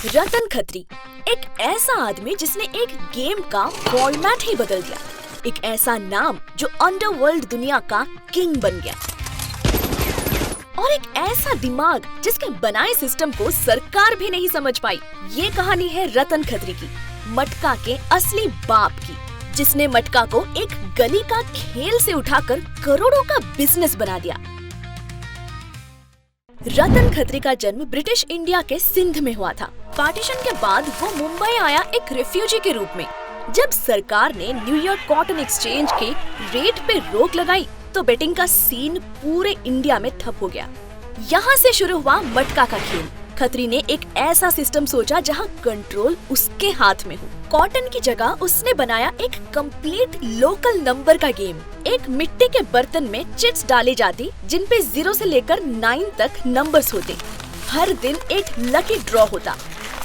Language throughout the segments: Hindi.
रतन खत्री एक ऐसा आदमी जिसने एक गेम का फॉर्मेट ही बदल दिया। एक ऐसा नाम जो अंडरवर्ल्ड दुनिया का किंग बन गया और एक ऐसा दिमाग जिसके बनाए सिस्टम को सरकार भी नहीं समझ पाई। ये कहानी है रतन खत्री की, मटका के असली बाप की, जिसने मटका को एक गली का खेल से उठाकर करोड़ों का बिजनेस बना दिया। रतन खत्री का जन्म ब्रिटिश इंडिया के सिंध में हुआ था। पार्टीशन के बाद वो मुंबई आया एक रेफ्यूजी के रूप में। जब सरकार ने न्यूयॉर्क कॉटन एक्सचेंज के रेट पे रोक लगाई तो बेटिंग का सीन पूरे इंडिया में ठप हो गया। यहाँ से शुरू हुआ मटका का खेल। खत्री ने एक ऐसा सिस्टम सोचा जहाँ कंट्रोल उसके हाथ में हो। कॉटन की जगह उसने बनाया एक कंप्लीट लोकल नंबर का गेम। एक मिट्टी के बर्तन में चिट्स डाली जाती जिन पे 0 से लेकर 9 तक नंबर्स होते। हर दिन एक लकी ड्रॉ होता,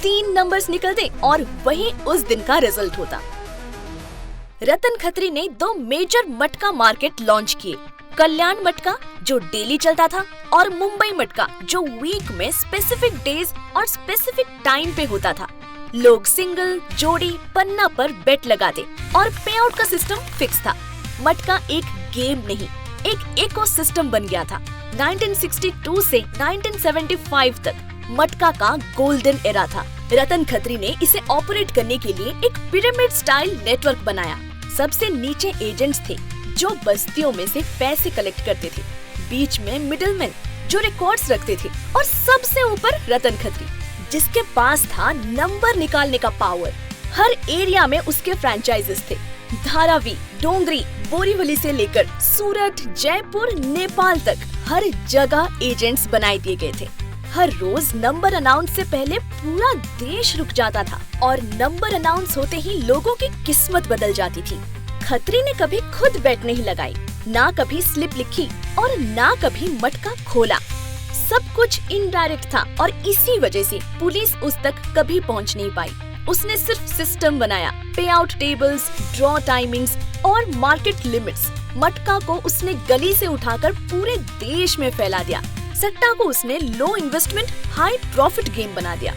3 नंबर्स निकलते और वही उस दिन का रिजल्ट होता। रतन खत्री ने 2 मेजर मटका मार्केट लॉन्च किए, कल्याण मटका जो डेली चलता था और मुंबई मटका जो वीक में स्पेसिफिक डेज और स्पेसिफिक टाइम पे होता था। लोग सिंगल, जोड़ी, पन्ना पर बेट लगाते और पे आउट का सिस्टम फिक्स था। मटका एक गेम नहीं, एक इकोसिस्टम बन गया था। 1962 से 1975 तक मटका का गोल्डन एरा था। रतन खत्री ने इसे ऑपरेट करने के लिए एक पिरामिड स्टाइल नेटवर्क बनाया। सबसे नीचे एजेंट्स थे जो बस्तियों में से पैसे कलेक्ट करते थे, बीच में मिडलमैन जो रिकॉर्ड्स रखते थे और सबसे ऊपर रतन खत्री जिसके पास था नंबर निकालने का पावर। हर एरिया में उसके फ्रेंचाइजेस थे। धारावी, डोंगरी, बोरीवली से लेकर सूरत, जयपुर, नेपाल तक हर जगह एजेंट्स बनाए दिए गए थे। हर रोज नंबर अनाउंस से पहले पूरा देश रुक जाता था और नंबर अनाउंस होते ही लोगों की किस्मत बदल जाती थी। खत्री ने कभी खुद बेट नहीं लगाई, ना कभी स्लिप लिखी और ना कभी मटका खोला। सब कुछ इनडायरेक्ट था और इसी वजह से पुलिस उस तक कभी पहुंच नहीं पाई। उसने सिर्फ सिस्टम बनाया, पे आउट टेबल्स, ड्रॉ टाइमिंग्स और मार्केट लिमिट्स। मटका को उसने गली से उठाकर पूरे देश में फैला दिया। सट्टा को उसने लो इन्वेस्टमेंट हाई प्रॉफिट गेम बना दिया।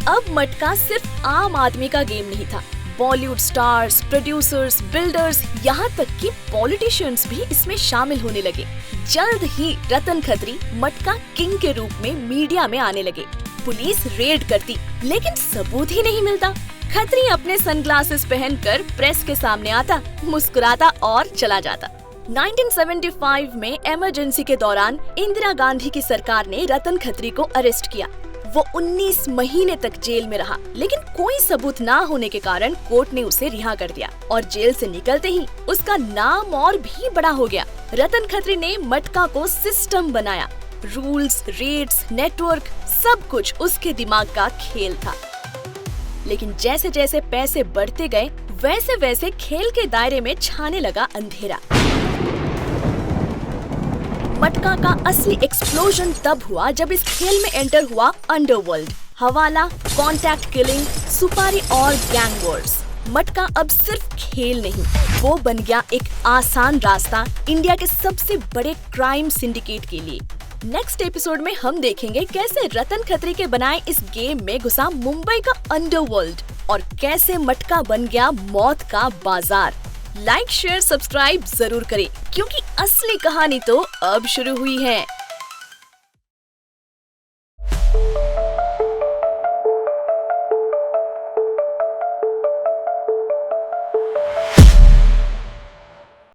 अब मटका सिर्फ आम आदमी का गेम नहीं था। बॉलीवुड स्टार्स, प्रोड्यूसर्स, बिल्डर्स, यहाँ तक कि पॉलिटिशियंस भी इसमें शामिल होने लगे। जल्द ही रतन खत्री मटका किंग के रूप में मीडिया में आने लगे। पुलिस रेड करती लेकिन सबूत ही नहीं मिलता। खत्री अपने सनग्लासेस पहनकर प्रेस के सामने आता, मुस्कुराता और चला जाता। 1975 में इमरजेंसी के दौरान इंदिरा गांधी की सरकार ने रतन खत्री को अरेस्ट किया। वो 19 महीने तक जेल में रहा, लेकिन कोई सबूत ना होने के कारण कोर्ट ने उसे रिहा कर दिया और जेल से निकलते ही उसका नाम और भी बड़ा हो गया। रतन खत्री ने मटका को सिस्टम बनाया। रूल्स, रेट्स, नेटवर्क, सब कुछ उसके दिमाग का खेल था। लेकिन जैसे जैसे पैसे बढ़ते गए वैसे वैसे खेल के दायरे में छाने लगा अंधेरा। मटका का असली एक्सप्लोजन तब हुआ जब इस खेल में एंटर हुआ अंडरवर्ल्ड, हवाला, कॉन्टैक्ट किलिंग, सुपारी और गैंग वॉर्स। मटका अब सिर्फ खेल नहीं, वो बन गया एक आसान रास्ता इंडिया के सबसे बड़े क्राइम सिंडिकेट के लिए। नेक्स्ट एपिसोड में हम देखेंगे कैसे रतन खत्री के बनाए इस गेम में घुसा मुंबई का अंडरवर्ल्ड और कैसे मटका बन गया मौत का बाजार। लाइक, शेयर, सब्सक्राइब जरूर करें क्योंकि असली कहानी तो अब शुरू हुई है।